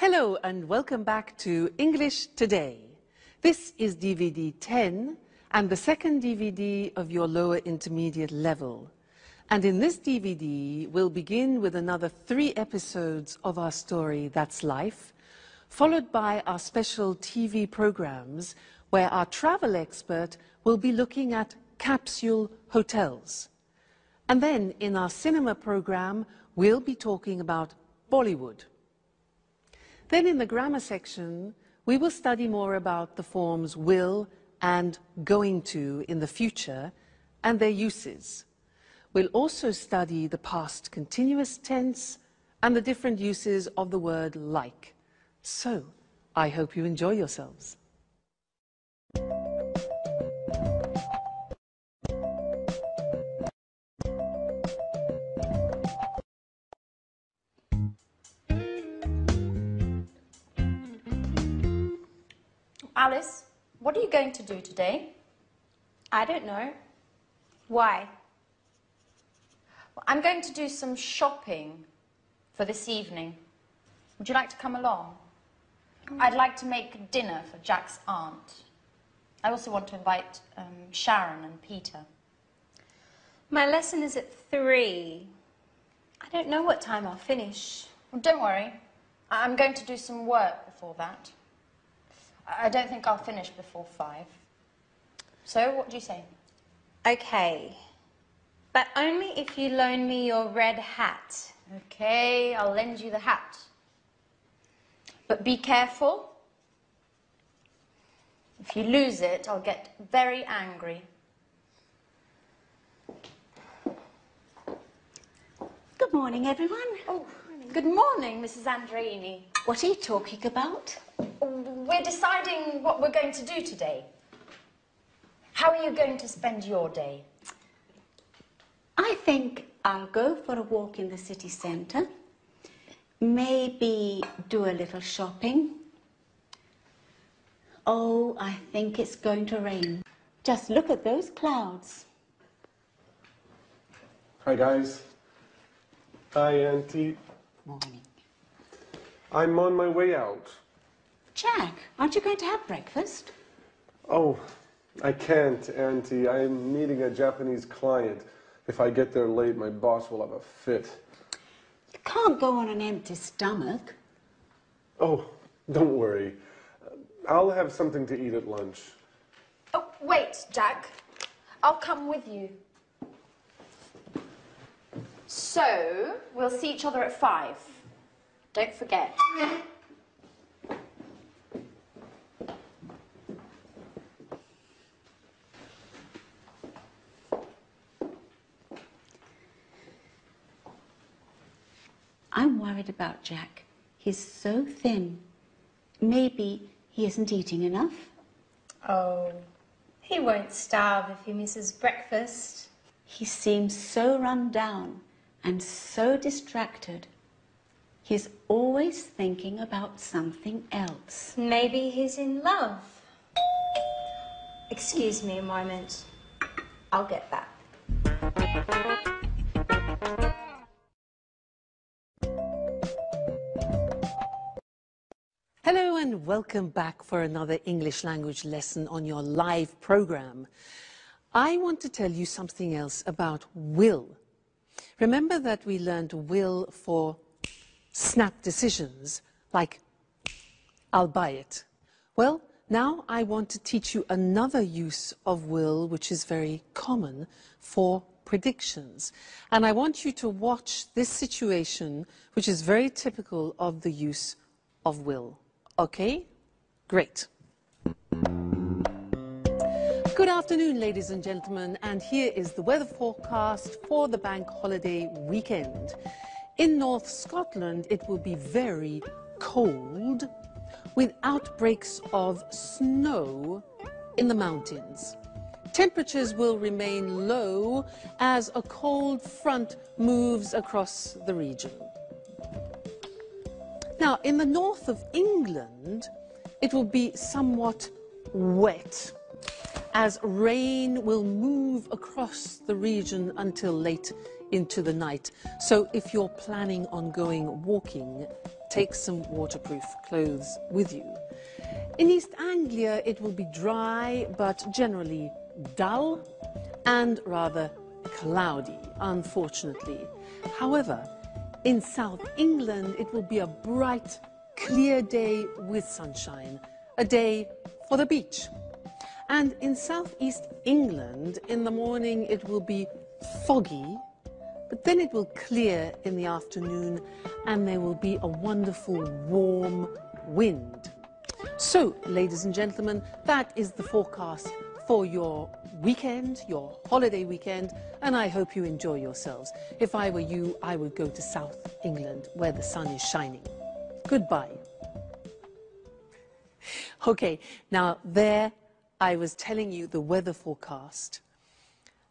Hello and welcome back to English Today. This is DVD 10 and the second DVD of your lower intermediate level. And in this DVD, we'll begin with another 3 episodes of our story, That's Life, followed by our special TV programs where our travel expert will be looking at capsule hotels. And then in our cinema program, we'll be talking about Bollywood. Then in the grammar section, we will study more about the forms will and going to in the future and their uses. We'll also study the past continuous tense and the different uses of the word like. So, I hope you enjoy yourselves. Alice, what are you going to do today? I don't know. Why? Well, I'm going to do some shopping for this evening. Would you like to come along? I'd like to make dinner for Jack's aunt. I also want to invite Sharon and Peter. My lesson is at 3. I don't know what time I'll finish. Well, don't worry. I'm going to do some work before that. I don't think I'll finish before 5. So, what do you say? Okay. But only if you loan me your red hat. Okay, I'll lend you the hat. But be careful. If you lose it, I'll get very angry. Good morning, everyone. Oh, good morning, Mrs. Andreini. What are you talking about? We're deciding what we're going to do today. How are you going to spend your day? I think I'll go for a walk in the city centre. Maybe do a little shopping. Oh, I think it's going to rain. Just look at those clouds. Hi, guys. Hi, Auntie. Morning. I'm on my way out. Jack, aren't you going to have breakfast? Oh, I can't, Auntie. I'm meeting a Japanese client. If I get there late, my boss will have a fit. You can't go on an empty stomach. Oh, don't worry. I'll have something to eat at lunch. Oh, wait, Jack. I'll come with you. So, we'll see each other at 5. Don't forget. I'm worried about Jack. He's so thin. Maybe he isn't eating enough. Oh, he won't starve if he misses breakfast. He seems so run down and so distracted. He's always thinking about something else. Maybe he's in love. Excuse me a moment. I'll get that. Hello and welcome back for another English language lesson on your live program. I want to tell you something else about will. Remember that we learned will for snap decisions, like I'll buy it. Well, now I want to teach you another use of will which is very common for predictions. And I want you to watch this situation which is very typical of the use of will. Okay? Great. Good afternoon, ladies and gentlemen, and here is the weather forecast for the bank holiday weekend. In North Scotland, it will be very cold, with outbreaks of snow in the mountains. Temperatures will remain low as a cold front moves across the region. Now, in the north of England, it will be somewhat wet, as rain will move across the region until late into the night. So if you're planning on going walking, take some waterproof clothes with you. In East Anglia, it will be dry, but generally dull and rather cloudy, unfortunately. However, in South England, it will be a bright, clear day with sunshine, a day for the beach. And in southeast England, in the morning, it will be foggy, but then it will clear in the afternoon, and there will be a wonderful warm wind. So, ladies and gentlemen, that is the forecast for your weekend, your holiday weekend, and I hope you enjoy yourselves. If I were you, I would go to South England, where the sun is shining. Goodbye. Okay, now there I was telling you the weather forecast,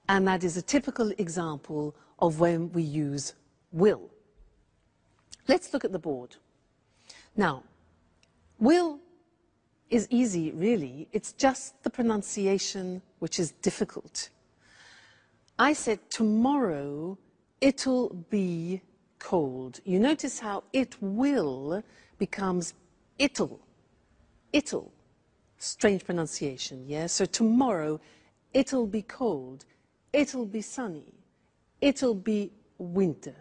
and that is a typical example of when we use will. Let's look at the board. Now, will is easy, really. It's just the pronunciation which is difficult. I said tomorrow it'll be cold. You notice how it will becomes it'll. It'll. Strange pronunciation, yeah? So tomorrow it'll be cold. It'll be sunny. It'll be winter.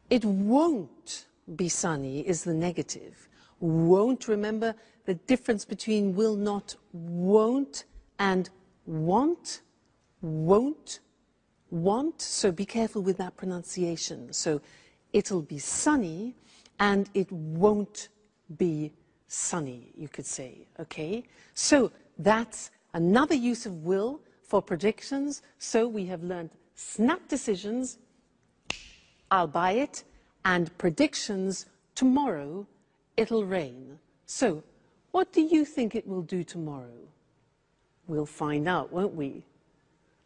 It won't be sunny is the negative. Won't, remember the difference between will not, won't, and want, won't, want. So be careful with that pronunciation. So it'll be sunny and it won't be sunny, you could say, okay? So that's another use of will for predictions. So we have learned snap decisions, I'll buy it, and predictions, tomorrow it'll rain. So what do you think it will do tomorrow? We'll find out, won't we?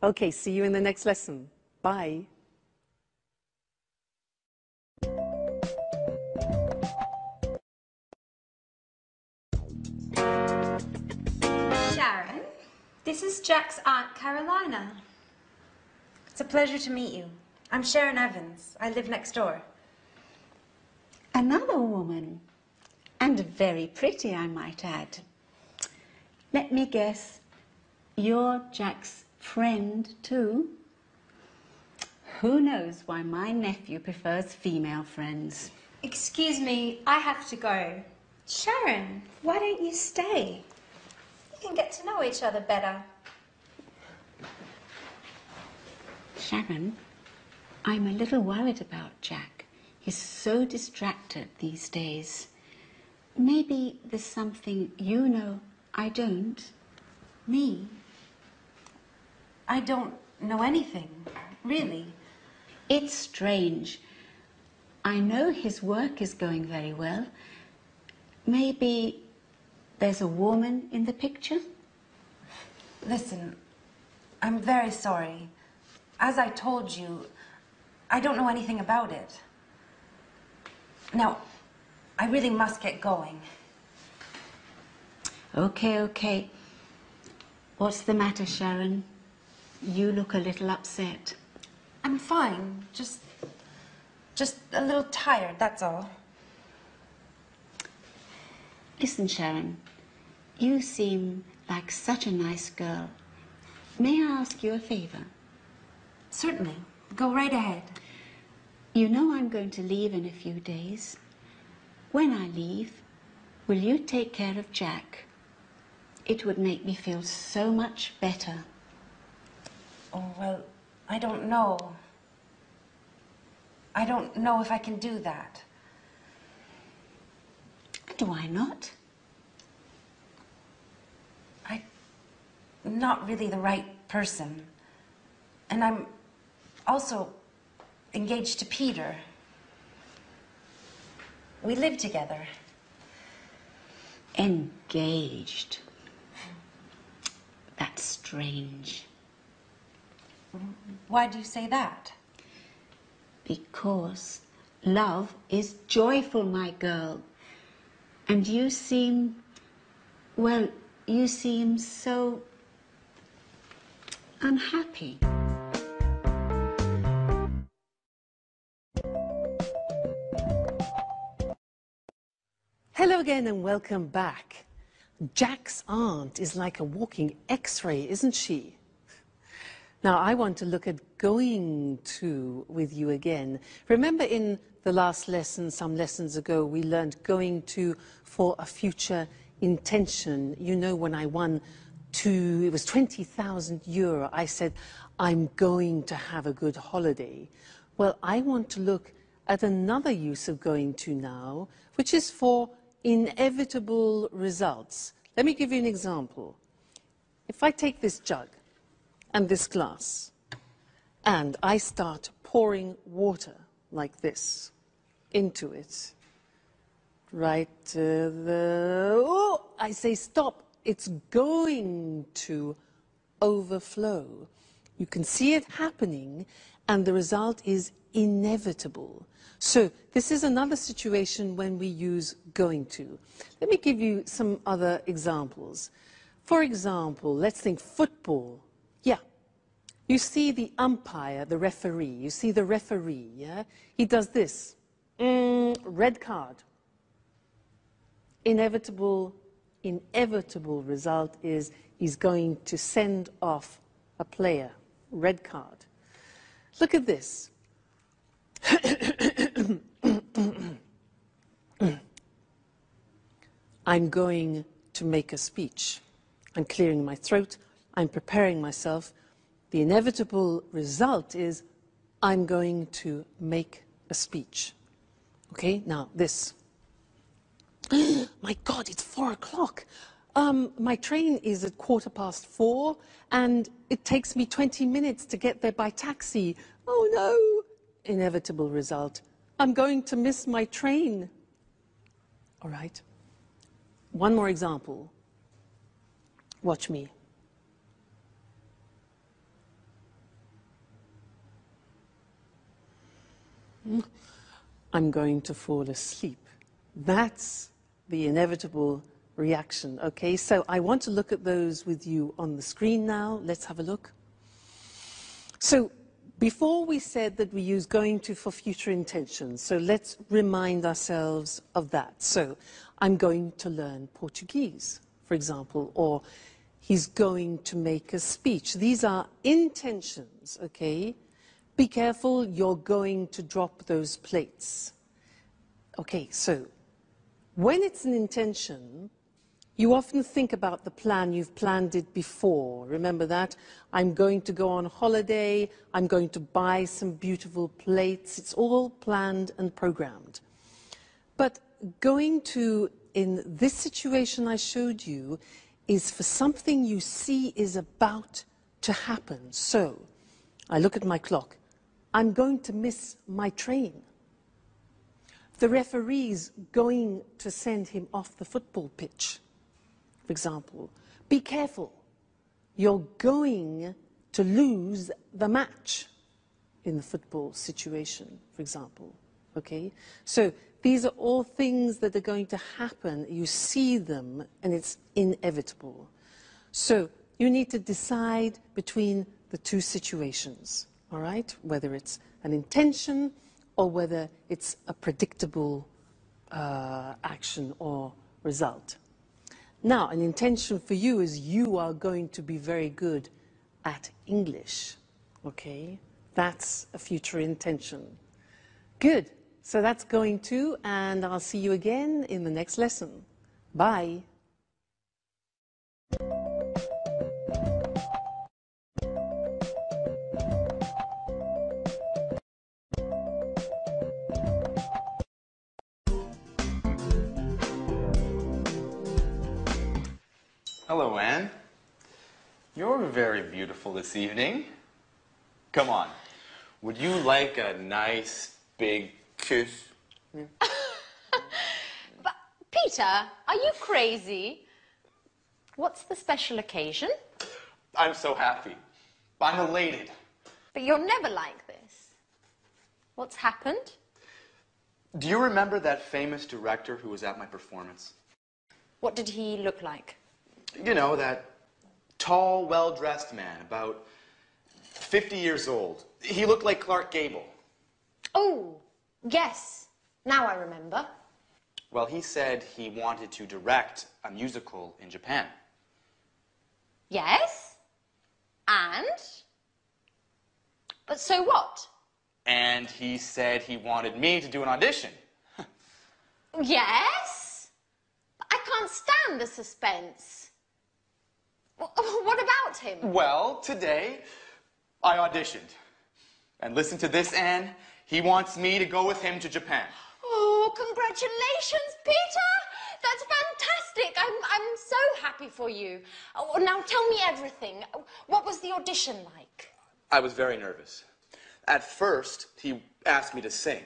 Okay, see you in the next lesson. Bye. Sharon, this is Jack's Aunt Carolina. It's a pleasure to meet you. I'm Sharon Evans. I live next door. Another woman, and very pretty, I might add. Let me guess, you're Jack's friend too? Who knows why my nephew prefers female friends? Excuse me, I have to go. Sharon, why don't you stay? You can get to know each other better. Sharon, I'm a little worried about Jack. He's so distracted these days. Maybe there's something you know I don't. Me? I don't know anything, really. It's strange. I know his work is going very well. Maybe there's a woman in the picture? Listen, I'm very sorry. As I told you, I don't know anything about it. Now, I really must get going. Okay, okay. What's the matter, Sharon? You look a little upset. I'm fine. Just a little tired, that's all. Listen, Sharon, you seem like such a nice girl. May I ask you a favor? Certainly. Go right ahead. You know I'm going to leave in a few days. When I leave, will you take care of Jack? It would make me feel so much better. Oh, well, I don't know. I don't know if I can do that. And why not? I'm not really the right person. And I'm also engaged to Peter. We live together. Engaged. That's strange. Why do you say that? Because love is joyful, my girl. And you seem, well, you seem so unhappy. Hello again and welcome back. Jack's aunt is like a walking X-ray, isn't she? Now I want to look at going to with you again. Remember in the last lesson, some lessons ago, we learned going to for a future intention. You know, when I won it was 20,000 euro, I said, I'm going to have a good holiday. Well, I want to look at another use of going to now, which is for inevitable results. Let me give you an example. If I take this jug and this glass, and I start pouring water like this into it, right I say stop, it's going to overflow. You can see it happening, and the result is inevitable. So this is another situation when we use going to. Let me give you some other examples. For example, let's think football. Yeah, you see the umpire, the referee. You see the referee, yeah? He does this. Red card. Inevitable result is he's going to send off a player. Red card. Look at this. I'm going to make a speech. I'm clearing my throat. I'm preparing myself. The inevitable result is I'm going to make a speech. Okay, now this. My God, it's 4 o'clock. My train is at 4:15, and it takes me 20 minutes to get there by taxi. Oh no! Inevitable result. I'm going to miss my train. All right. One more example. Watch me. I'm going to fall asleep. That's the inevitable reaction. Okay, so I want to look at those with you on the screen now. Let's have a look. So before we said that we use going to for future intentions, so let's remind ourselves of that. So I'm going to learn Portuguese, for example, or he's going to make a speech. These are intentions, okay? Be careful, you're going to drop those plates. Okay, so when it's an intention, you often think about the plan, you've planned it before. Remember that? I'm going to go on holiday, I'm going to buy some beautiful plates. It's all planned and programmed. But going to, in this situation I showed you, is for something you see is about to happen. So, I look at my clock. I'm going to miss my train. The referee's going to send him off the football pitch. For example, be careful. You're going to lose the match in the football situation, for example. Okay? So these are all things that are going to happen. You see them, and it's inevitable. So you need to decide between the two situations, all right? Whether it's an intention or whether it's a predictable action or result. Now, an intention for you is you are going to be very good at English, okay? That's a future intention. Good. So that's going to, and I'll see you again in the next lesson. Bye. Hello, Anne. You're very beautiful this evening. Come on. Would you like a nice, big kiss? But, Peter, are you crazy? What's the special occasion? I'm so happy. I'm elated. But you're never like this. What's happened? Do you remember that famous director who was at my performance? What did he look like? You know, that tall, well-dressed man, about 50 years old. He looked like Clark Gable. Oh, yes. Now I remember. Well, he said he wanted to direct a musical in Japan. Yes? And? But so what? And he said he wanted me to do an audition. Yes? I can't stand the suspense. What about him? Well, today, I auditioned. And listen to this, Anne. He wants me to go with him to Japan. Oh, congratulations, Peter! That's fantastic. I'm so happy for you. Oh, now tell me everything. What was the audition like? I was very nervous. At first, he asked me to sing.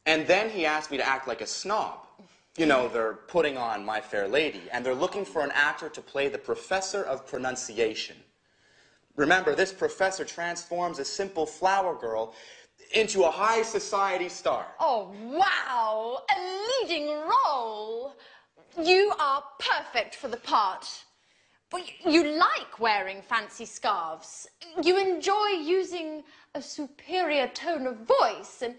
And then he asked me to act like a snob. You know, they're putting on My Fair Lady, and they're looking for an actor to play the professor of pronunciation. Remember, this professor transforms a simple flower girl into a high society star. Oh, wow! A leading role! You are perfect for the part. But you like wearing fancy scarves. You enjoy using a superior tone of voice. And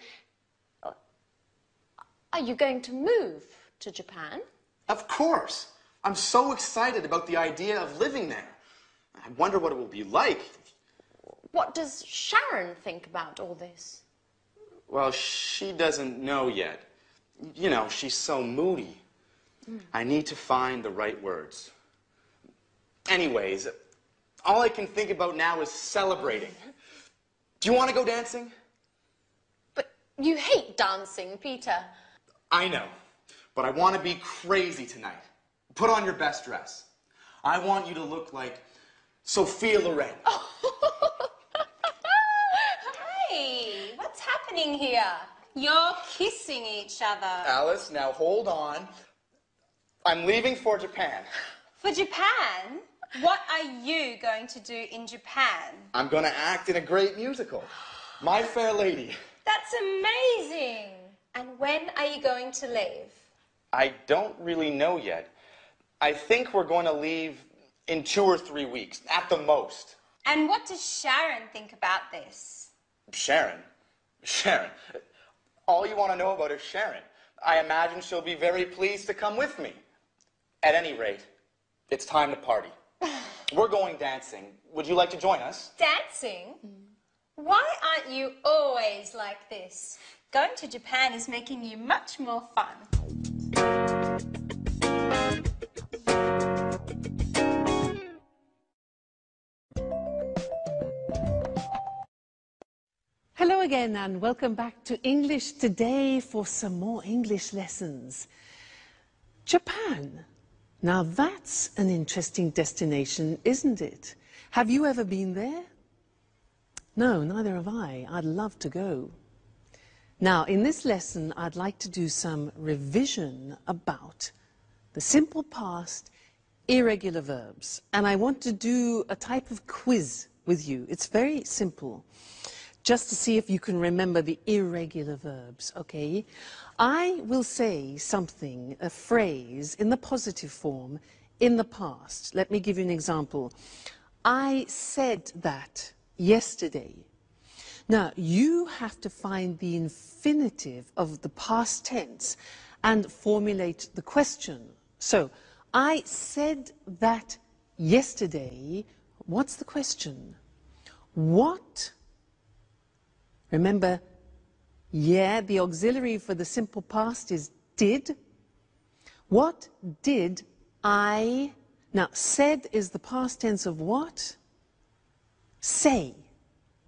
are you going to move to Japan? Of course. I'm so excited about the idea of living there. I wonder what it will be like. What does Sharon think about all this? Well, she doesn't know yet. You know, she's so moody. I need to find the right words. Anyways, all I can think about now is celebrating. Do you want to go dancing? But you hate dancing, Peter. I know, but I want to be crazy tonight. Put on your best dress. I want you to look like Sophia Loren. Hey, what's happening here? You're kissing each other. Alice, now hold on. I'm leaving for Japan. For Japan? What are you going to do in Japan? I'm going to act in a great musical, My Fair Lady. That's amazing. And when are you going to leave? I don't really know yet. I think we're going to leave in 2 or 3 weeks, at the most. And what does Sharon think about this? Sharon? Sharon? All you want to know about is Sharon. I imagine she'll be very pleased to come with me. At any rate, it's time to party. We're going dancing. Would you like to join us? Dancing? Why aren't you always like this? Going to Japan is making you much more fun. Hello again and welcome back to English Today for some more English lessons. Japan. Now that's an interesting destination, isn't it? Have you ever been there? No, neither have I. I'd love to go. Now, in this lesson, I'd like to do some revision about the simple past irregular verbs. And I want to do a type of quiz with you. It's very simple, just to see if you can remember the irregular verbs, okay? I will say something, a phrase, in the positive form, in the past. Let me give you an example. I said that yesterday. Now, you have to find the infinitive of the past tense and formulate the question. So, I said that yesterday. What's the question? What? Remember, yeah, the auxiliary for the simple past is did. What did I? Now, said is the past tense of what? Say.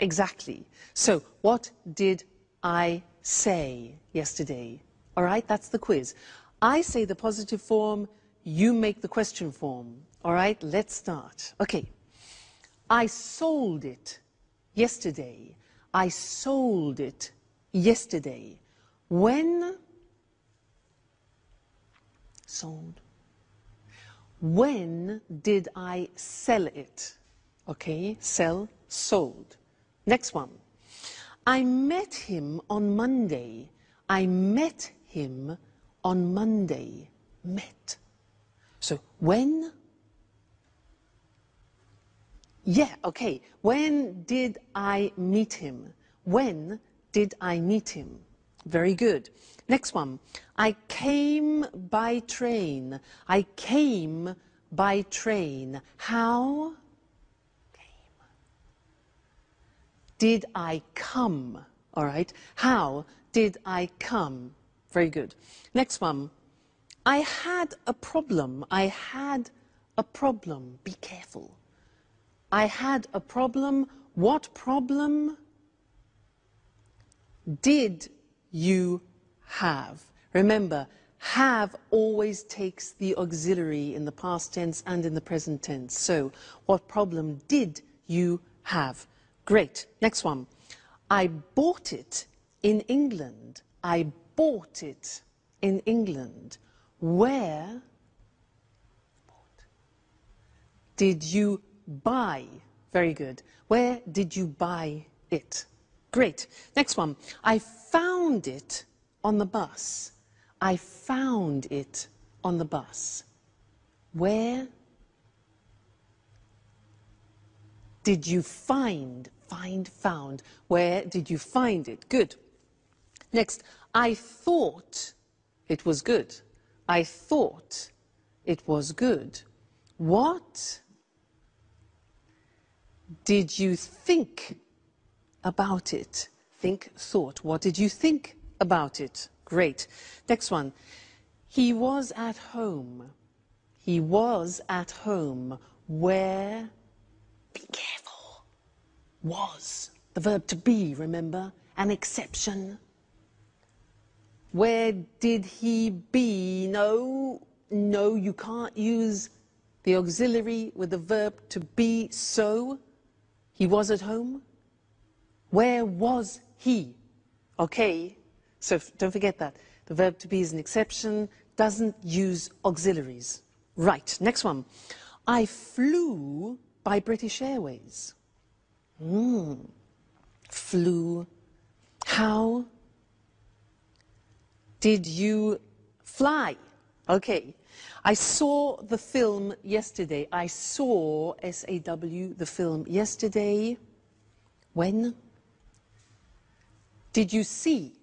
Exactly. So, what did I say yesterday? All right, that's the quiz. I say the positive form, you make the question form. All right, let's start. Okay. I sold it yesterday. I sold it yesterday. When? Sold. When did I sell it? Okay, sell, sold. Next one. I met him on Monday. I met him on Monday. Met. So when? Yeah, okay. When did I meet him? When did I meet him? Very good. Next one. I came by train. I came by train. How? Came. Did I come? All right. How did I come? Very good. Next one. I had a problem. I had a problem. Be careful. I had a problem. What problem did you have? Remember, have always takes the auxiliary in the past tense and in the present tense. So, what problem did you have? Great. Next one. I bought it in England. I bought it in England. Where did you buy? Very good. Where did you buy it? Great. Next one. I found it on the bus. I found it on the bus. Where did you find? Found. Where did you find it? Good. Next. I thought it was good. I thought it was good. What did you think about it? Think, thought. What did you think about it? Great. Next one. He was at home. He was at home. Where? Be careful. Was. The verb to be, remember? An exception. Where did he be? No, you can't use the auxiliary with the verb to be, so he was at home. Where was he? Okay, so don't forget that. The verb to be is an exception, doesn't use auxiliaries. Right, next one. I flew by British Airways. Flew. How did you fly? Okay. I saw the film yesterday. I saw, S-A-W, the film yesterday. When? Did you see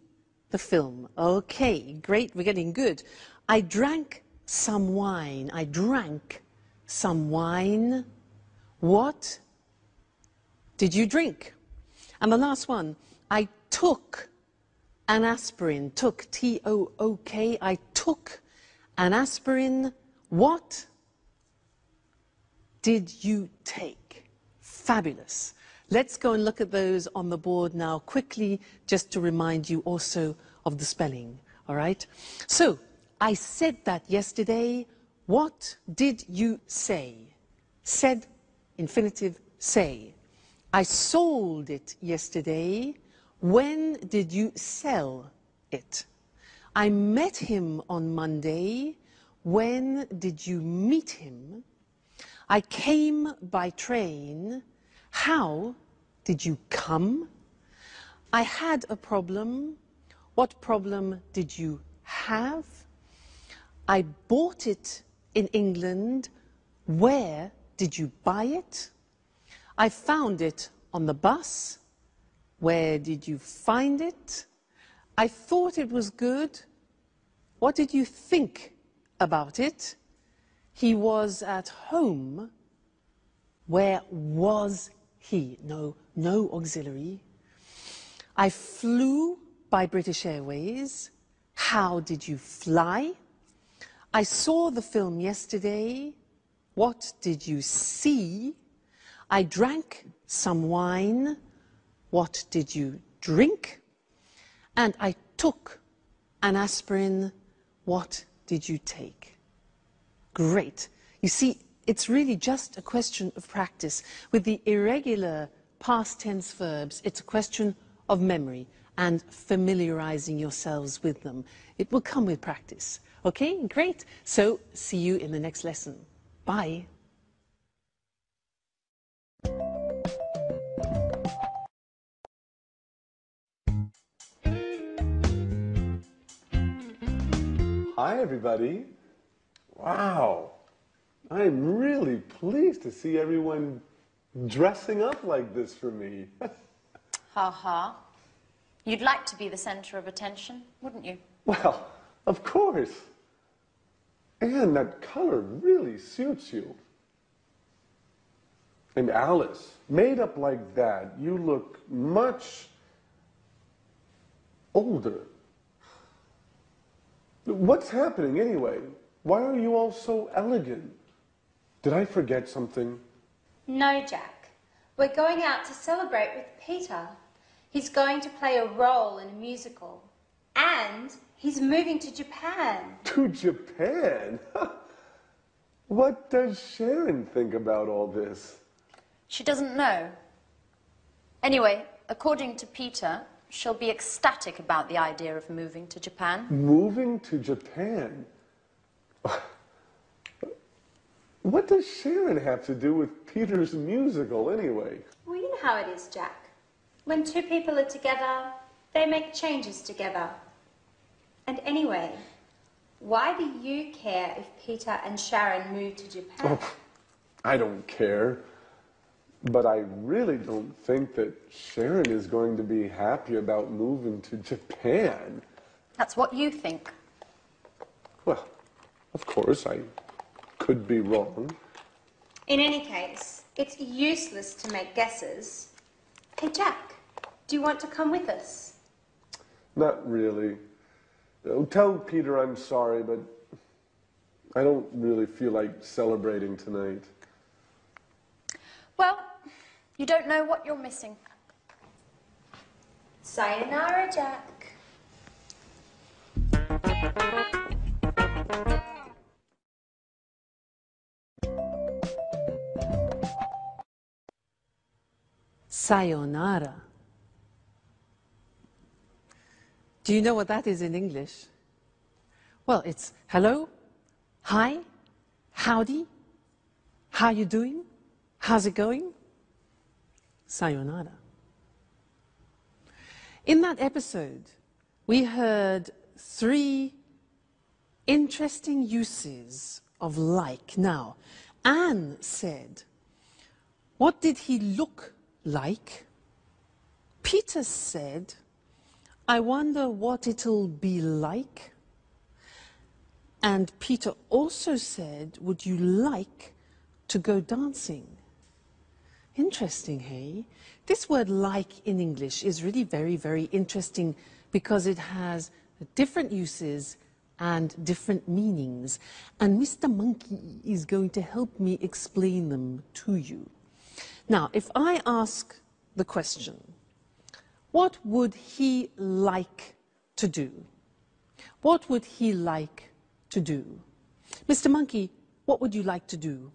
the film? Okay, great, we're getting good. I drank some wine. I drank some wine. What did you drink? And the last one, I took an aspirin. Took, T-O-O-K. I took an aspirin. What did you take? Fabulous. Let's go and look at those on the board now quickly, just to remind you also of the spelling, all right? So, I said that yesterday. What did you say? Said, infinitive, say. I sold it yesterday. When did you sell it? I met him on Monday. When did you meet him? I came by train. How did you come? I had a problem. What problem did you have? I bought it in England. Where did you buy it? I found it on the bus. Where did you find it? I thought it was good. What did you think about it? He was at home. Where was he? No auxiliary. I flew by British Airways. How did you fly? I saw the film yesterday. What did you see? I drank some wine. What did you drink? And I took an aspirin. What did you take? Great. You see, it's really just a question of practice. With the irregular past tense verbs, it's a question of memory and familiarizing yourselves with them. It will come with practice. Okay, great. So, see you in the next lesson. Bye. Hi, everybody. Wow. I'm really pleased to see everyone dressing up like this for me. Ha ha. You'd like to be the center of attention, wouldn't you? Well, of course. And that color really suits you. And Alice, made up like that, you look much older. What's happening anyway? Why are you all so elegant? Did I forget something? No, Jack. We're going out to celebrate with Peter. He's going to play a role in a musical. And he's moving to Japan. To Japan? What does Sharon think about all this? She doesn't know. Anyway, according to Peter, she'll be ecstatic about the idea of moving to Japan. Moving to Japan? What does Sharon have to do with Peter's musical anyway? Well, you know how it is, Jack. When two people are together, they make changes together. And anyway, why do you care if Peter and Sharon move to Japan? Oh, I don't care. But I really don't think that Sharon is going to be happy about moving to Japan. That's what you think. Well, of course, I could be wrong. In any case, it's useless to make guesses. Hey, Jack, do you want to come with us? Not really. Tell Peter I'm sorry, but I don't really feel like celebrating tonight. Well, you don't know what you're missing. Sayonara, Jack. Sayonara. Do you know what that is in English? Well, it's hello, hi, howdy, how you doing, how's it going? Sayonara. In that episode, we heard 3 interesting uses of like. Now, Anne said, what did he look like? Peter said, I wonder what it'll be like. And Peter also said, would you like to go dancing? Interesting, hey? This word like in English is really very, very interesting because it has different uses and different meanings. And Mr. Monkey is going to help me explain them to you. Now, if I ask the question, what would he like to do? What would he like to do? Mr. Monkey, what would you like to do?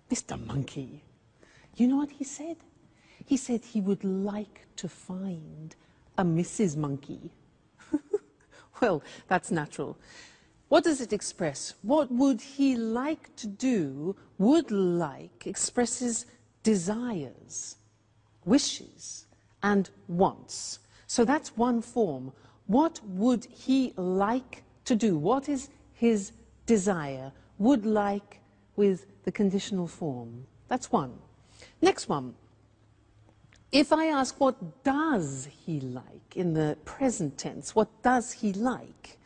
Mr. Monkey, you know what he said? He said he would like to find a Mrs. Monkey. Well, that's natural. What does it express? What would he like to do? Would like expresses desires, wishes, and wants. So that's one form. What would he like to do? What is his desire? Would like with the conditional form. That's one. Next one. If I ask what does he like in the present tense, what does he like?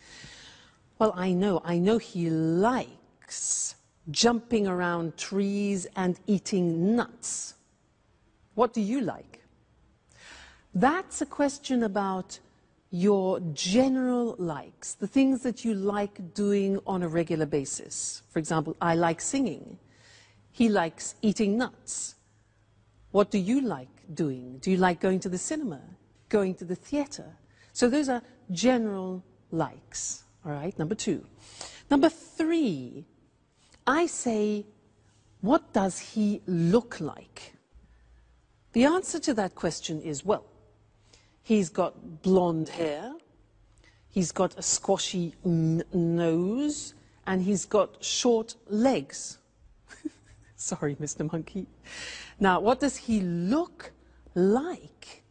Well, I know he likes jumping around trees and eating nuts. What do you like? That's a question about your general likes, the things that you like doing on a regular basis. For example, I like singing. He likes eating nuts. What do you like doing? Do you like going to the cinema, going to the theater? So those are general likes, all right? Number 2. Number 3, I say, what does he look like? The answer to that question is, well, he's got blonde hair, he's got a squashy nose, and he's got short legs. Sorry, Mr. Monkey. Now, what does he look like?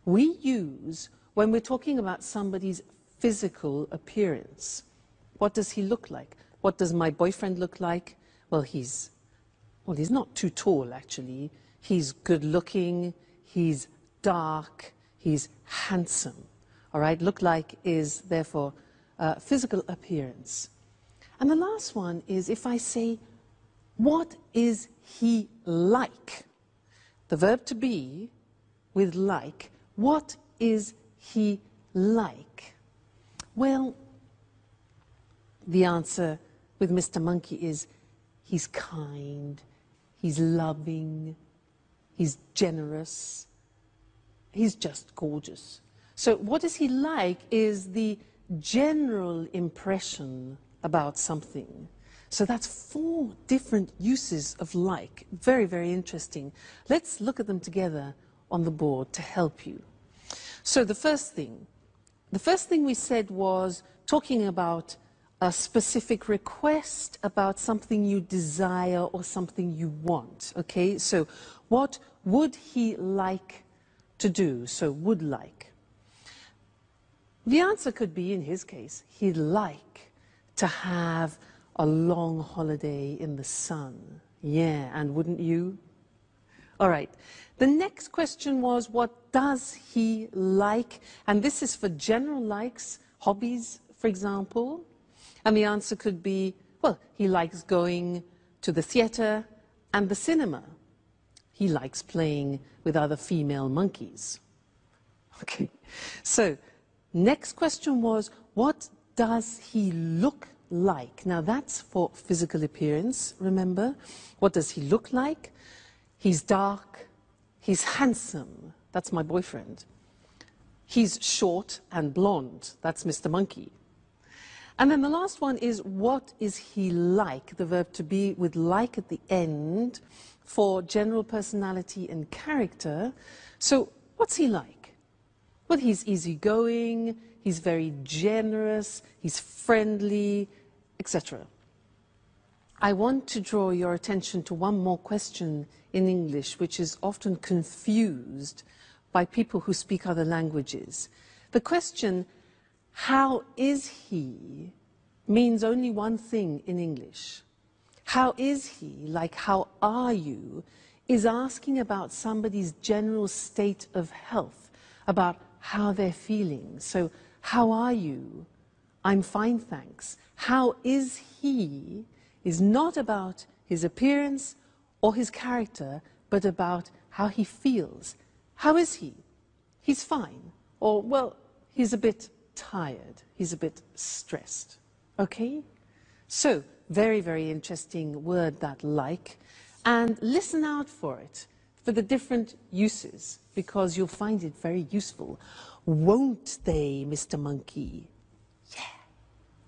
We use, when we're talking about somebody's physical appearance, what does he look like? What does my boyfriend look like? Well, he's not too tall, actually. He's good looking, he's dark, he's handsome. All right, look like is therefore physical appearance. And the last one is if I say, what is he like? The verb to be with like, what is he like? Well, the answer with Mr. Monkey is he's kind, he's loving, he's generous, he's just gorgeous. So what is he like is the general impression about something. So that's 4 different uses of like. Very, very interesting. Let's look at them together on the board to help you. So the first thing we said was talking about a specific request, about something you desire or something you want, okay? So what would he like to do? So would like. The answer could be, in his case, he'd like to have a long holiday in the sun. Yeah, and wouldn't you? All right. The next question was, what does he like? And this is for general likes, hobbies, for example. And the answer could be, well, he likes going to the theater and the cinema. He likes playing with other female monkeys. Okay. So, next question was, what does he look like? Now that's for physical appearance, remember? What does he look like? He's dark, he's handsome, that's my boyfriend. He's short and blonde, that's Mr. Monkey. And then the last one is, what is he like? The verb to be with like at the end for general personality and character. So what's he like? Well, he's easygoing, he's very generous, he's friendly, etc. I want to draw your attention to one more question in English, which is often confused by people who speak other languages. The question, how is he, means only one thing in English. How is he, like how are you, is asking about somebody's general state of health, about how they're feeling. So, how are you? I'm fine, thanks. How is he is not about his appearance or his character, but about how he feels. How is he? He's fine. Or, well, he's a bit tired. He's a bit stressed. Okay? So, very, very interesting word, that like. And listen out for it, for the different uses, because you'll find it very useful. Won't they, Mr. Monkey? Yeah.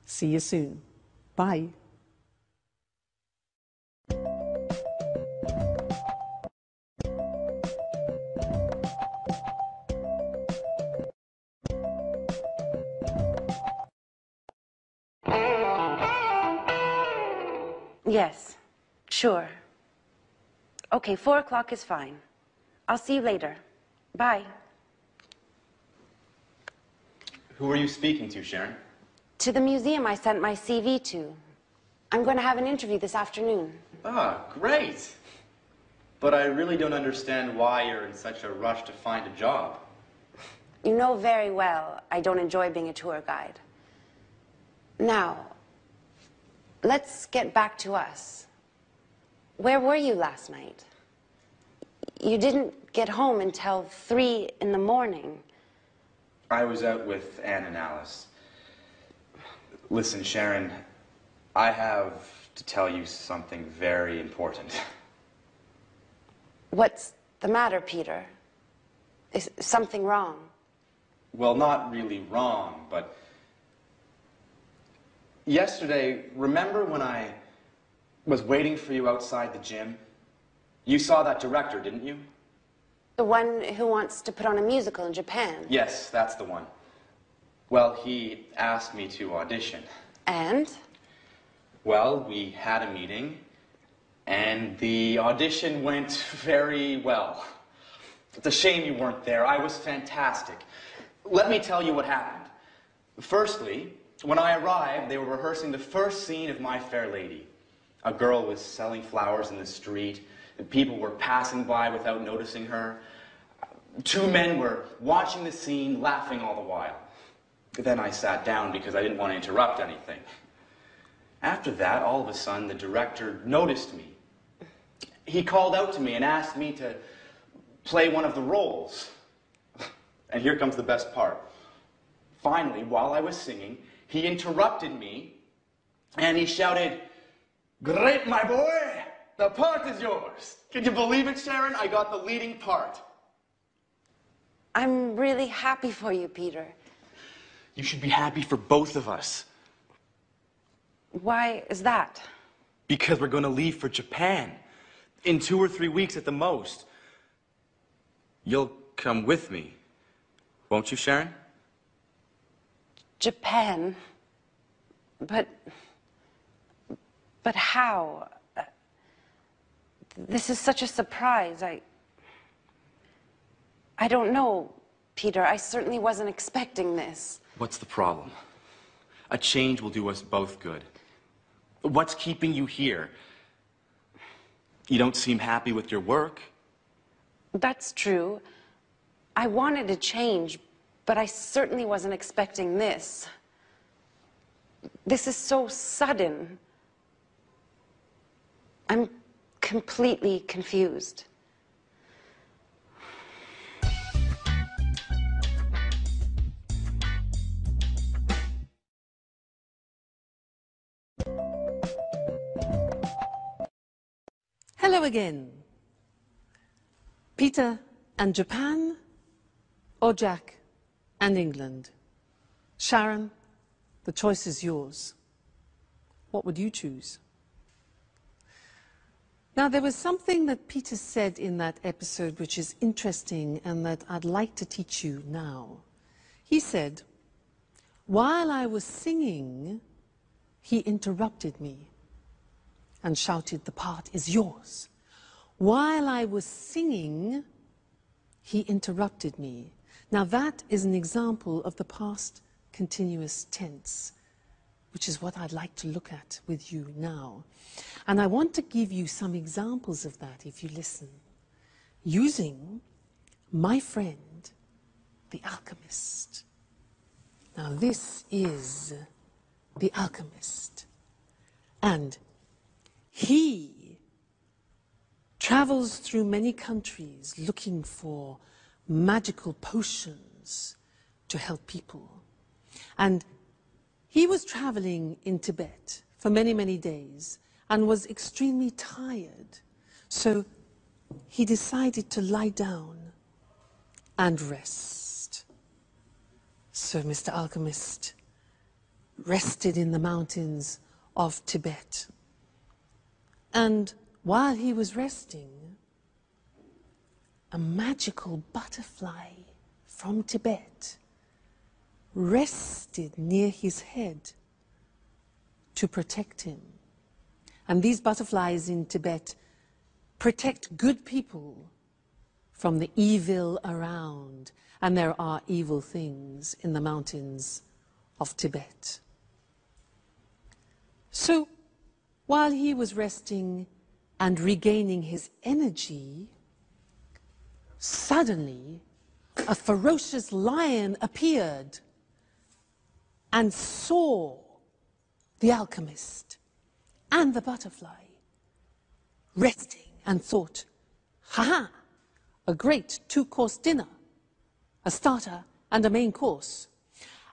See you soon. Bye. Yes, sure. Okay, 4 o'clock is fine. I'll see you later. Bye. Who are you speaking to, Sharon? To the museum I sent my CV to. I'm going to have an interview this afternoon. Ah, great. But I really don't understand why you're in such a rush to find a job. You know very well I don't enjoy being a tour guide. Now, let's get back to us. Where were you last night? You didn't get home until 3 in the morning. I was out with Anne and Alice. Listen, Sharon, I have to tell you something very important. What's the matter, Peter? Is something wrong? Well, not really wrong, but yesterday, remember when I was waiting for you outside the gym? You saw that director, didn't you? The one who wants to put on a musical in Japan? Yes, that's the one. Well, he asked me to audition. And? Well, we had a meeting, and the audition went very well. It's a shame you weren't there. I was fantastic. Let me tell you what happened. Firstly, when I arrived, they were rehearsing the first scene of My Fair Lady. A girl was selling flowers in the street, and people were passing by without noticing her. Two men were watching the scene, laughing all the while. Then I sat down because I didn't want to interrupt anything. After that, all of a sudden, the director noticed me. He called out to me and asked me to play one of the roles. And here comes the best part. Finally, while I was singing, he interrupted me and he shouted, "Great, my boy! The part is yours." Can you believe it, Sharon? I got the leading part. I'm really happy for you, Peter. You should be happy for both of us. Why is that? Because we're going to leave for Japan in 2 or 3 weeks at the most. You'll come with me, won't you, Sharon? Japan? But how? This is such a surprise. I don't know, Peter. I certainly wasn't expecting this. What's the problem? A change will do us both good. What's keeping you here? You don't seem happy with your work. That's true. I wanted to change, but I certainly wasn't expecting this. This is so sudden. I'm completely confused. Hello again. Peter and Japan, or Jack and England? Sharon, the choice is yours. What would you choose? Now, there was something that Peter said in that episode which is interesting and that I'd like to teach you now. He said, while I was singing, he interrupted me and shouted, "The part is yours." While I was singing, he interrupted me. Now that is an example of the past continuous tense, which is what I'd like to look at with you now. And I want to give you some examples of that if you listen, using my friend, the alchemist. Now this is the alchemist. And he travels through many countries looking for magical potions to help people. And he was traveling in Tibet for many, many days and was extremely tired. So he decided to lie down and rest. So Mr. Alchemist rested in the mountains of Tibet. And while he was resting, a magical butterfly from Tibet rested near his head to protect him. And these butterflies in Tibet protect good people from the evil around. And there are evil things in the mountains of Tibet. So, while he was resting and regaining his energy, suddenly a ferocious lion appeared and saw the alchemist and the butterfly resting and thought, "Ha-ha, a great two-course dinner, a starter and a main course."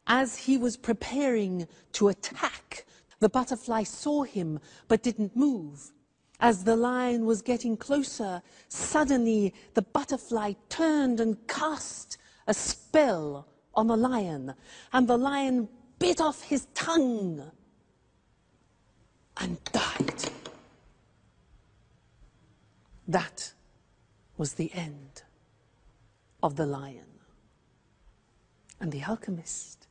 As he was preparing to attack, the butterfly saw him but didn't move. As the lion was getting closer, suddenly the butterfly turned and cast a spell on the lion, and the lion bit off his tongue and died. That was the end of the lion. And the alchemist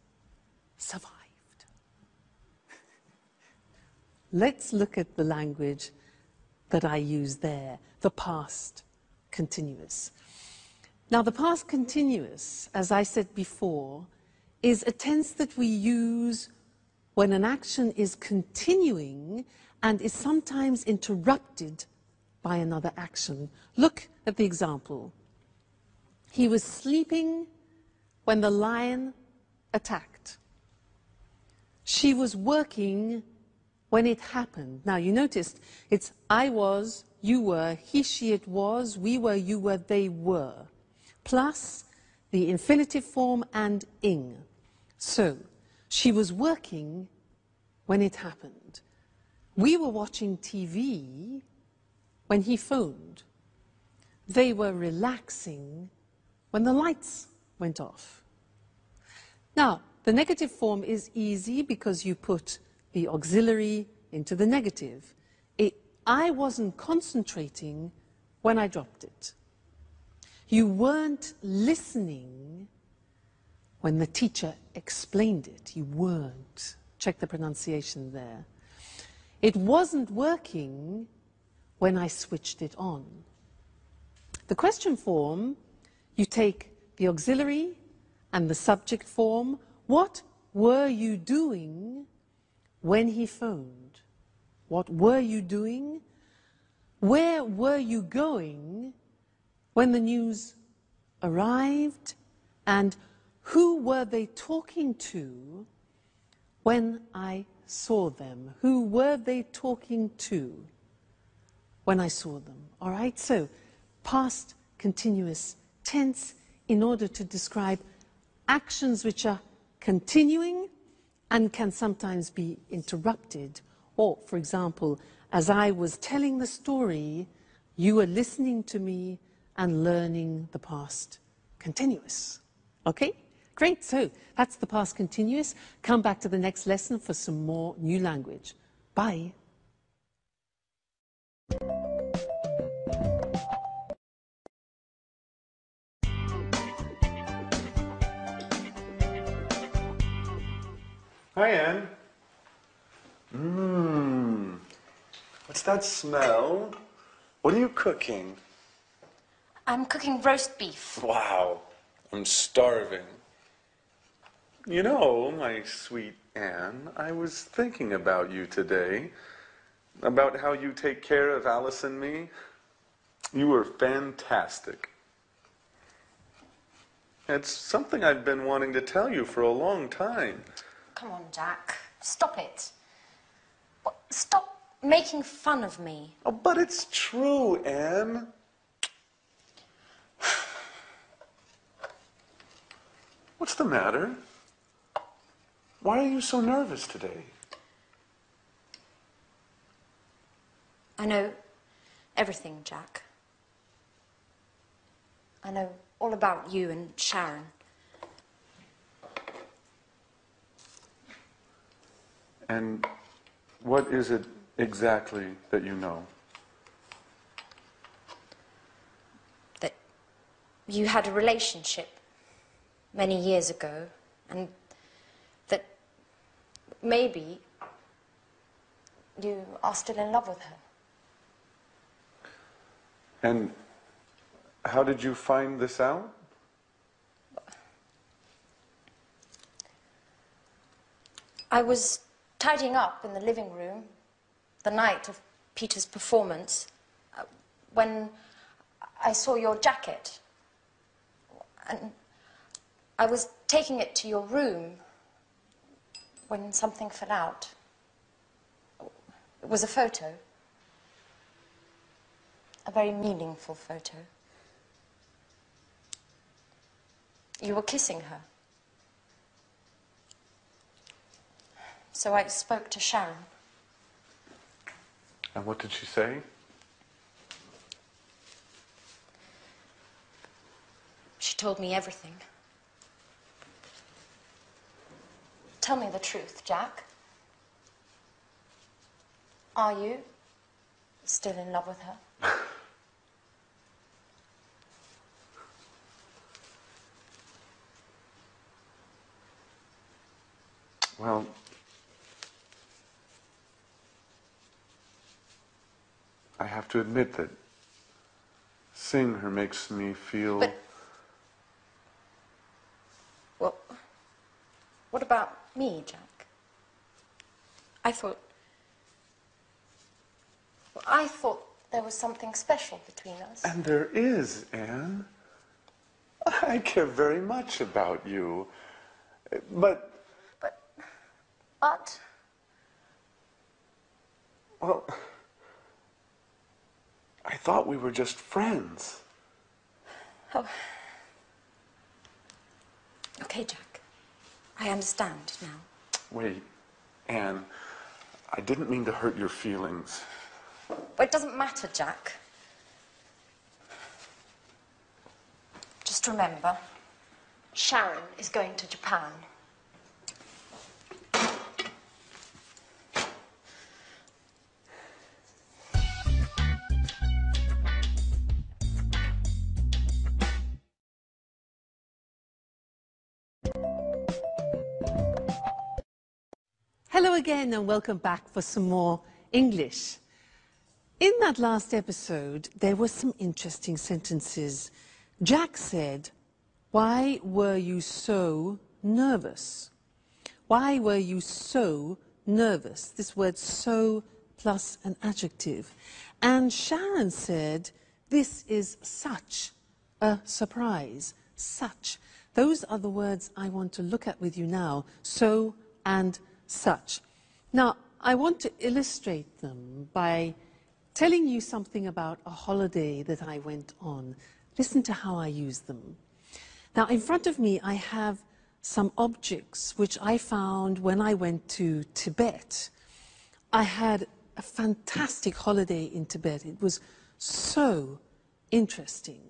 survived. Let's look at the language that I use there, the past continuous. Now, the past continuous, as I said before, is a tense that we use when an action is continuing and is sometimes interrupted by another action. Look at the example. He was sleeping when the lion attacked. She was working when it happened. Now, you noticed it's I was, you were, he, she, it was, we were, you were, they were, plus the infinitive form and ing. So, she was working when it happened. We were watching TV when he phoned. They were relaxing when the lights went off. Now, the negative form is easy because you put the auxiliary into the negative. I wasn't concentrating when I dropped it. You weren't listening when the teacher explained it. You weren't. Check the pronunciation there. It wasn't working when I switched it on. The question form, you take the auxiliary and the subject form. What were you doing when he phoned? What were you doing? Where were you going when the news arrived? And who were they talking to when I saw them? Who were they talking to when I saw them? All right, so past continuous tense in order to describe actions which are continuing and can sometimes be interrupted. Or, for example, as I was telling the story, you were listening to me and learning the past continuous. Okay? Great, so that's the past continuous. Come back to the next lesson for some more new language. Bye. Hi, Anne. What's that smell? What are you cooking? I'm cooking roast beef. Wow, I'm starving. You know, my sweet Anne, I was thinking about you today, about how you take care of Alice and me. You were fantastic. It's something I've been wanting to tell you for a long time. Come on, Jack. Stop it. Stop making fun of me. Oh, but it's true, Anne. What's the matter? Why are you so nervous today? I know everything, Jack. I know all about you and Sharon. And what is it exactly that you know? That you had a relationship many years ago, and that maybe you are still in love with her. And how did you find this out? I was tidying up in the living room the night of Peter's performance when I saw your jacket. And I was taking it to your room when something fell out. It was a photo. A very meaningful photo. You were kissing her. So I spoke to Sharon. And what did she say? She told me everything. Tell me the truth, Jack. Are you still in love with her? Well, I have to admit that seeing her makes me feel... But, well, what about me, Jack? I thought there was something special between us. And there is, Anne. I care very much about you. But... But? Well, I thought we were just friends. Oh. Okay, Jack. I understand now. Wait, Anne, I didn't mean to hurt your feelings. Well, it doesn't matter, Jack. Just remember, Sharon is going to Japan. Hello again and welcome back for some more English. In that last episode, there were some interesting sentences. Jack said, "Why were you so nervous?" Why were you so nervous? This word so plus an adjective. And Sharon said, "This is such a surprise." Such. Those are the words I want to look at with you now. So and such. Now, I want to illustrate them by telling you something about a holiday that I went on. Listen to how I use them. Now, in front of me, I have some objects which I found when I went to Tibet. I had a fantastic holiday in Tibet. It was so interesting.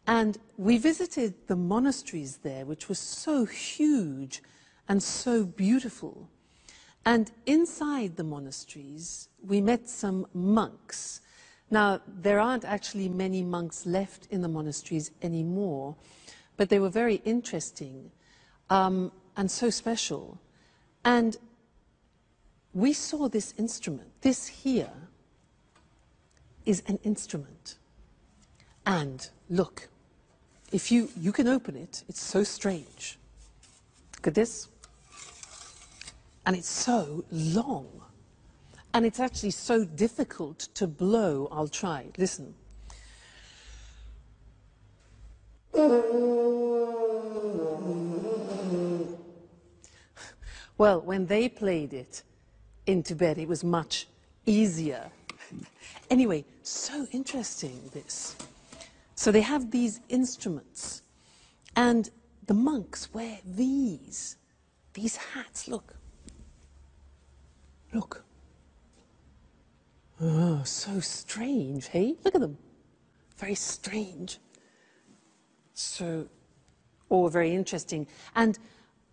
And we visited the monasteries there, which was so huge and so beautiful. And inside the monasteries, we met some monks. Now, there aren't actually many monks left in the monasteries anymore, but they were very interesting and so special. And we saw this instrument. This here is an instrument. And look, if you can open it, it's so strange. Look at this. And it's so long. And it's actually so difficult to blow. I'll try. Listen. Well, when they played it in Tibet, it was much easier. Anyway, so interesting, this. So they have these instruments. And the monks wear these hats, look. Look. Oh, so strange, hey? Look at them. Very strange. So, or very interesting. And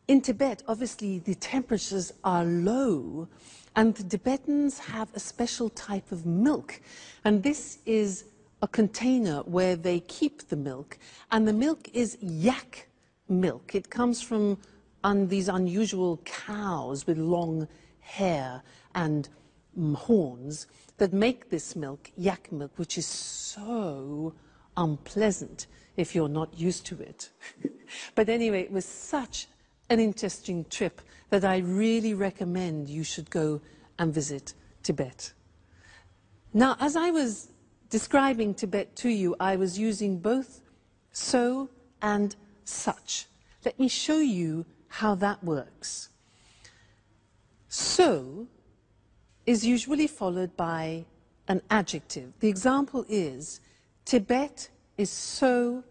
in Tibet, obviously, the temperatures are low, and the Tibetans have a special type of milk. And this is a container where they keep the milk, and the milk is yak milk. It comes from these unusual cows with long hair and horns that make this milk, yak milk, which is so unpleasant if you're not used to it. But anyway, it was such an interesting trip that I really recommend you should go and visit Tibet. Now, as I was describing Tibet to you, I was using both so and such. Let me show you how that works. So is usually followed by an adjective. The example is, Tibet is so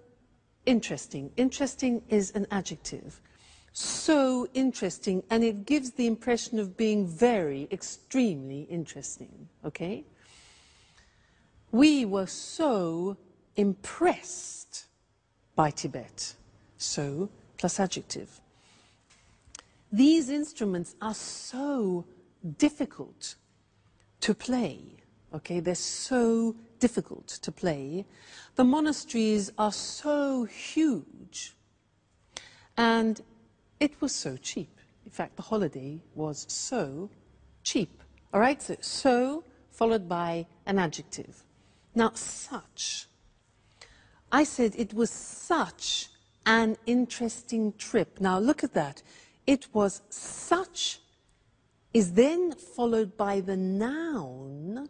interesting. Interesting is an adjective. So interesting, and it gives the impression of being very, extremely interesting, okay? We were so impressed by Tibet. So plus adjective. These instruments are so difficult to play, okay? They're so difficult to play. The monasteries are so huge, and it was so cheap. In fact, the holiday was so cheap. All right, so followed by an adjective. Now, such. I said it was such an interesting trip. Now, look at that. It was such is then followed by the noun,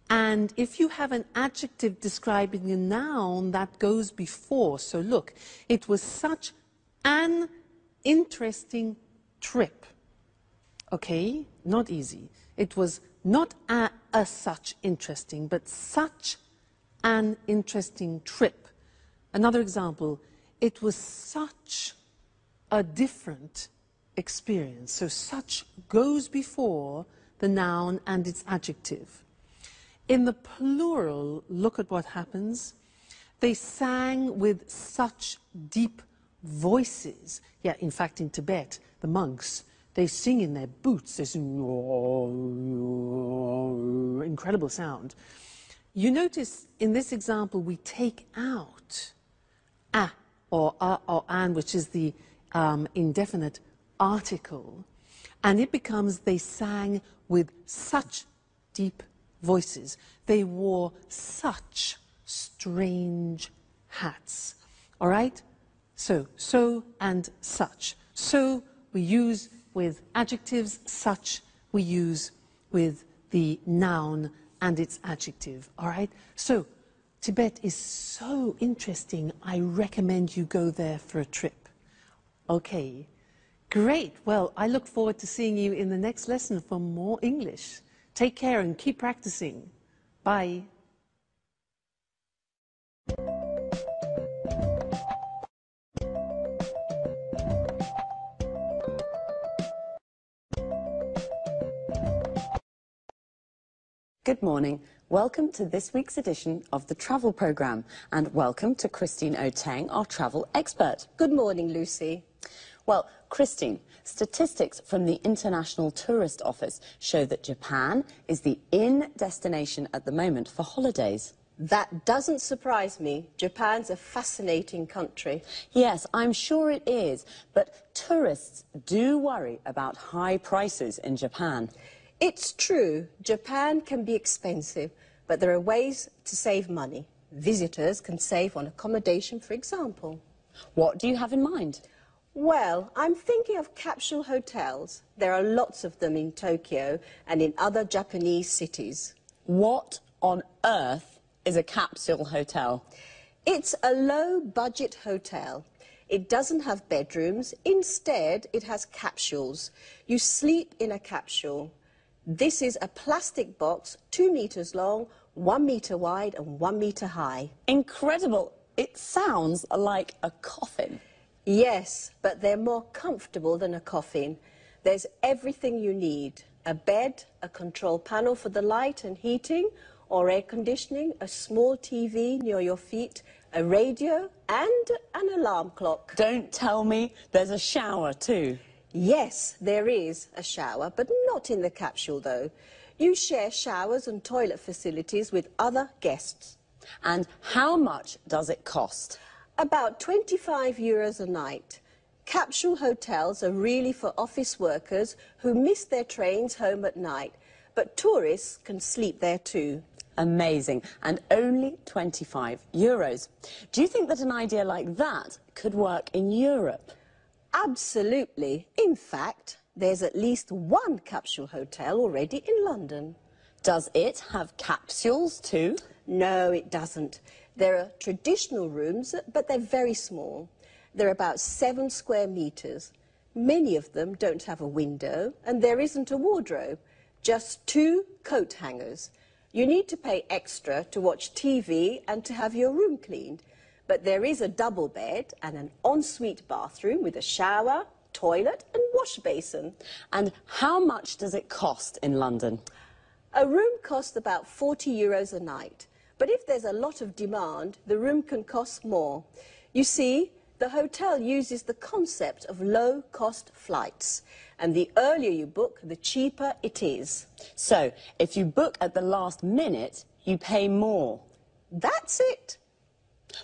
And if you have an adjective describing a noun, that goes before. So look, it was such an interesting trip. Okay, not easy. It was not a such interesting, but such an interesting trip. Another example, it was such a different experience. So such goes before the noun and its adjective. In the plural, look at what happens. They sang with such deep voices. Yeah, in fact, in Tibet, the monks, they sing in their boots. They sing, incredible sound. You notice in this example, we take out a or an, which is the indefinite article, and it becomes they sang with such deep voices. They wore such strange hats. All right? So and such. So we use with adjectives, such we use with the noun and its adjective. All right? So Tibet is so interesting. I recommend you go there for a trip. Okay. Great. Well, I look forward to seeing you in the next lesson for more English. Take care and keep practicing. Bye. Good morning. Welcome to this week's edition of the Travel Programme, and welcome to Christine Oteng, our travel expert. Good morning, Lucy. Well, Christine, statistics from the International Tourist Office show that Japan is the in destination at the moment for holidays. That doesn't surprise me. Japan's a fascinating country. Yes, I'm sure it is, but tourists do worry about high prices in Japan. It's true, Japan can be expensive, but there are ways to save money. Visitors can save on accommodation, for example. What do you have in mind? Well, I'm thinking of capsule hotels. There are lots of them in Tokyo and in other Japanese cities. What on earth is a capsule hotel? It's a low-budget hotel. It doesn't have bedrooms. Instead, it has capsules. You sleep in a capsule. This is a plastic box, 2 meters long, 1 meter wide and 1 meter high. Incredible. It sounds like a coffin. Yes, but they're more comfortable than a coffin. There's everything you need. A bed, a control panel for the light and heating, or air conditioning, a small TV near your feet, a radio, and an alarm clock. Don't tell me there's a shower too. Yes, there is a shower, but not in the capsule, though. You share showers and toilet facilities with other guests. And how much does it cost? About €25 a night. Capsule hotels are really for office workers who miss their trains home at night, but tourists can sleep there too. Amazing. And only €25. Do you think that an idea like that could work in Europe? Absolutely. In fact, there's at least one capsule hotel already in London. Does it have capsules too? No, it doesn't. There are traditional rooms, but they're very small. They're about 7 square meters. Many of them don't have a window, and there isn't a wardrobe, just 2 coat hangers. You need to pay extra to watch TV and to have your room cleaned. But there is a double bed and an ensuite bathroom with a shower, toilet and wash basin. And how much does it cost in London? A room costs about €40 a night. But if there's a lot of demand, the room can cost more. You see, the hotel uses the concept of low-cost flights. And the earlier you book, the cheaper it is. So, if you book at the last minute, you pay more. That's it.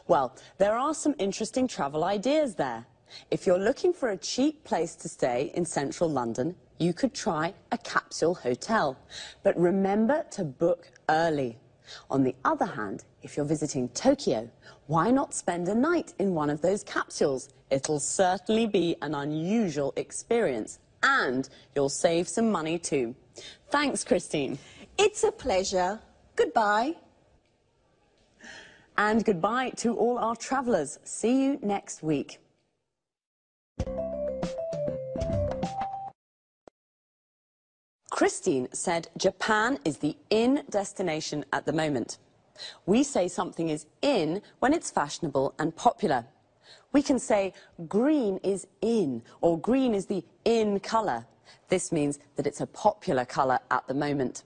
Well, there are some interesting travel ideas there. If you're looking for a cheap place to stay in central London, you could try a capsule hotel. But remember to book early. On the other hand, if you're visiting Tokyo, why not spend a night in one of those capsules? It'll certainly be an unusual experience, and you'll save some money too. Thanks, Christine. It's a pleasure. Goodbye. And goodbye to all our travellers. See you next week. Christine said Japan is the in destination at the moment. We say something is in when it's fashionable and popular. We can say green is in, or green is the in colour. This means that it's a popular colour at the moment.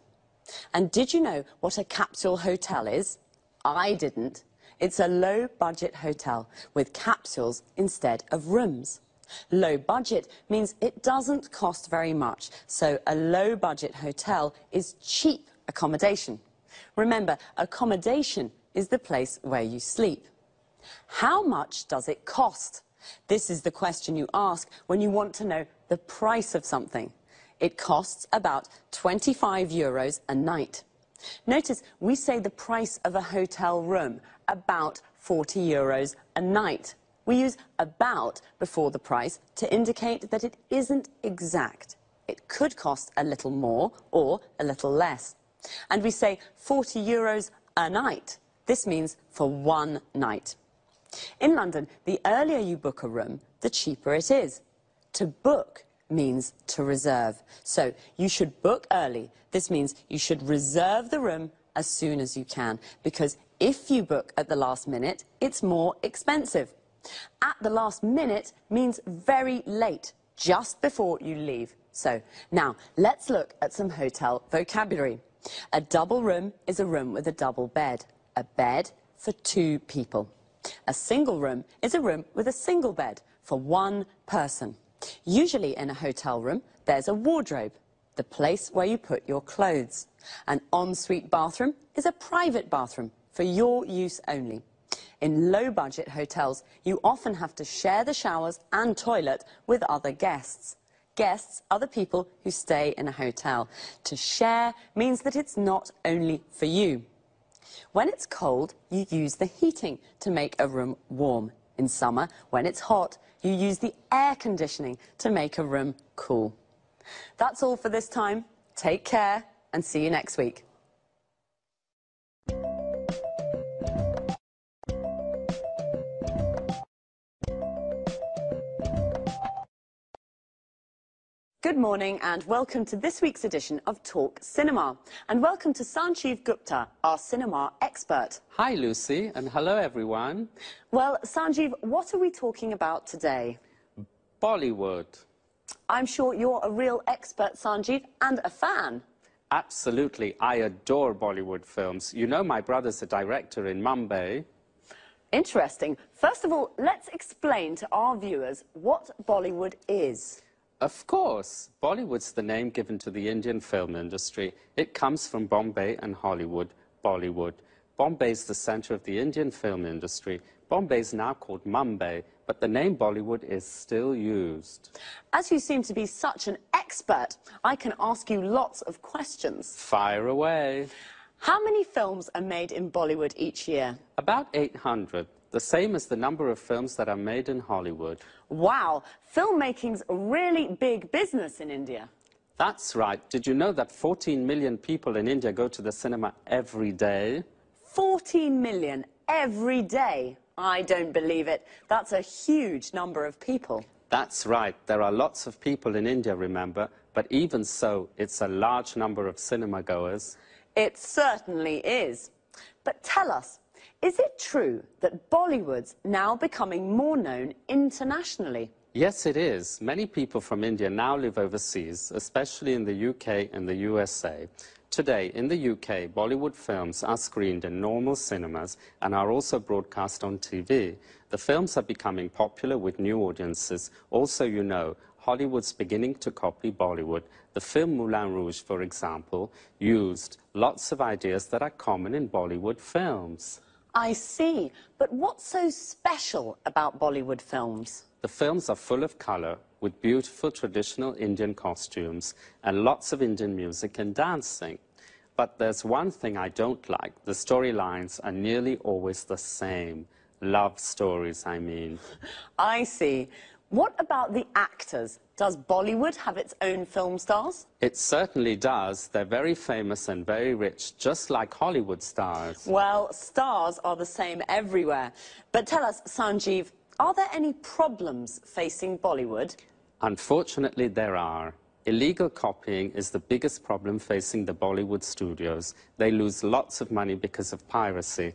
And did you know what a capsule hotel is? I didn't. It's a low-budget hotel with capsules instead of rooms. Low budget means it doesn't cost very much, so a low-budget hotel is cheap accommodation. Remember, accommodation is the place where you sleep. How much does it cost? This is the question you ask when you want to know the price of something. It costs about €25 a night. Notice we say the price of a hotel room, about €40 a night. We use about before the price to indicate that it isn't exact. It could cost a little more or a little less. And we say €40 a night. This means for one night. In London, the earlier you book a room, the cheaper it is. To book means to reserve. So you should book early. This means you should reserve the room as soon as you can, because if you book at the last minute, it's more expensive. At the last minute means very late, just before you leave. So now let's look at some hotel vocabulary. A double room is a room with a double bed, a bed for two people. A single room is a room with a single bed for one person. Usually in a hotel room, there's a wardrobe, the place where you put your clothes. An ensuite bathroom is a private bathroom for your use only. In low-budget hotels, you often have to share the showers and toilet with other guests. Guests are the people who stay in a hotel. To share means that it's not only for you. When it's cold, you use the heating to make a room warm. In summer, when it's hot, you use the air conditioning to make a room cool. That's all for this time. Take care and see you next week. Good morning and welcome to this week's edition of Talk Cinema. And welcome to Sanjeev Gupta, our cinema expert. Hi, Lucy, and hello, everyone. Well, Sanjeev, what are we talking about today? Bollywood. I'm sure you're a real expert, Sanjeev, and a fan. Absolutely. I adore Bollywood films. You know my brother's a director in Mumbai. Interesting. First of all, let's explain to our viewers what Bollywood is. Of course. Bollywood's the name given to the Indian film industry. It comes from Bombay and Hollywood, Bollywood. Bombay's the center of the Indian film industry. Bombay's now called Mumbai, but the name Bollywood is still used. As you seem to be such an expert, I can ask you lots of questions. Fire away. How many films are made in Bollywood each year? About 800. The same as the number of films that are made in Hollywood. Wow, filmmaking's a really big business in India. That's right. Did you know that 14 million people in India go to the cinema every day? 14 million every day? I don't believe it. That's a huge number of people. That's right. There are lots of people in India, remember, but even so, it's a large number of cinema goers. It certainly is. But tell us, is it true that Bollywood's now becoming more known internationally? Yes, it is. Many people from India now live overseas, especially in the UK and the USA. Today, in the UK, Bollywood films are screened in normal cinemas and are also broadcast on TV. The films are becoming popular with new audiences. Also, you know, Hollywood's beginning to copy Bollywood. The film Moulin Rouge, for example, used lots of ideas that are common in Bollywood films. I see. But what's so special about Bollywood films? The films are full of colour, with beautiful traditional Indian costumes and lots of Indian music and dancing. But there's one thing I don't like. The storylines are nearly always the same. Love stories, I mean. I see. What about the actors? Does Bollywood have its own film stars? It certainly does. They're very famous and very rich, just like Hollywood stars. Well, stars are the same everywhere. But tell us, Sanjeev, are there any problems facing Bollywood? Unfortunately, there are. Illegal copying is the biggest problem facing the Bollywood studios. They lose lots of money because of piracy.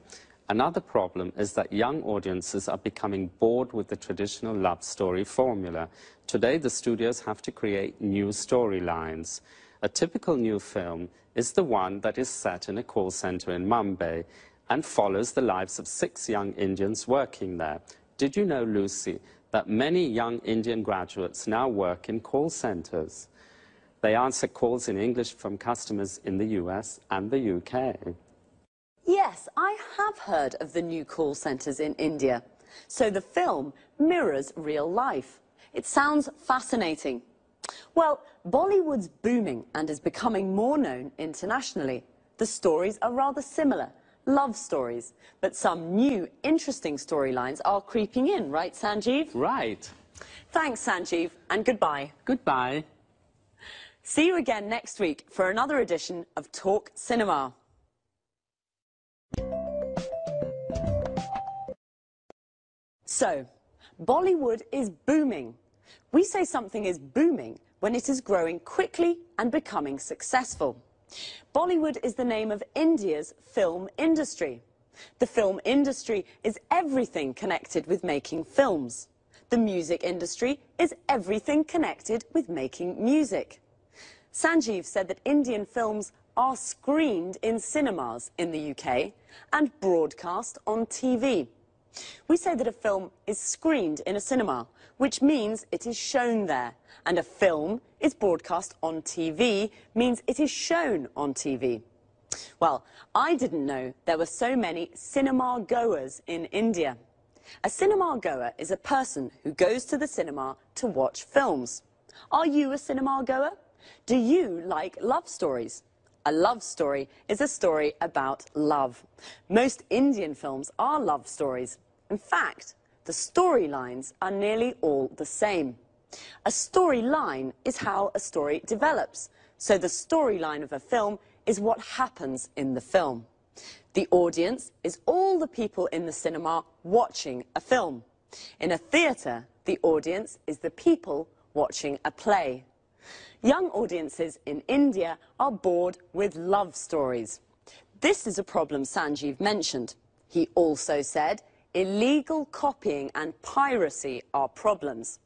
Another problem is that young audiences are becoming bored with the traditional love story formula. Today, the studios have to create new storylines. A typical new film is the one that is set in a call center in Mumbai and follows the lives of 6 young Indians working there. Did you know, Lucy, that many young Indian graduates now work in call centers? They answer calls in English from customers in the US and the UK. Yes, I have heard of the new call centres in India. So the film mirrors real life. It sounds fascinating. Well, Bollywood's booming and is becoming more known internationally. The stories are rather similar, love stories. But some new, interesting storylines are creeping in, right, Sanjeev? Right. Thanks, Sanjeev, and goodbye. Goodbye. See you again next week for another edition of Talk Cinema. So, Bollywood is booming. We say something is booming when it is growing quickly and becoming successful. Bollywood is the name of India's film industry. The film industry is everything connected with making films. The music industry is everything connected with making music. Sanjeev said that Indian films are screened in cinemas in the UK and broadcast on TV. We say that a film is screened in a cinema, which means it is shown there, and a film is broadcast on TV means it is shown on TV. Well, I didn't know there were so many cinema goers in India. A cinema goer is a person who goes to the cinema to watch films. Are you a cinema goer? Do you like love stories? A love story is a story about love. Most Indian films are love stories. In fact, the storylines are nearly all the same. A storyline is how a story develops. So the storyline of a film is what happens in the film. The audience is all the people in the cinema watching a film. In a theatre, the audience is the people watching a play. Young audiences in India are bored with love stories. This is a problem Sanjeev mentioned. He also said illegal copying and piracy are problems.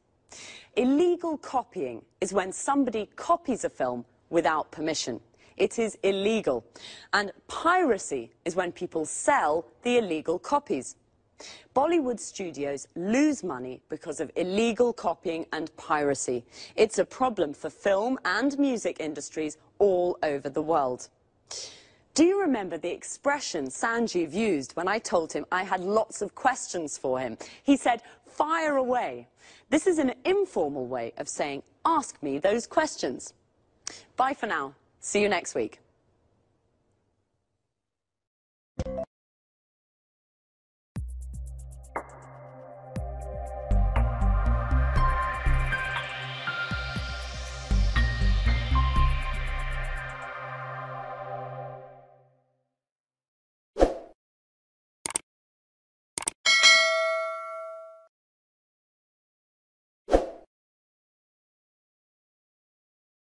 Illegal copying is when somebody copies a film without permission. It is illegal. And piracy is when people sell the illegal copies. Bollywood studios lose money because of illegal copying and piracy. It's a problem for film and music industries all over the world. Do you remember the expression Sanjeev used when I told him I had lots of questions for him? He said, "Fire away." This is an informal way of saying, ask me those questions. Bye for now. See you next week.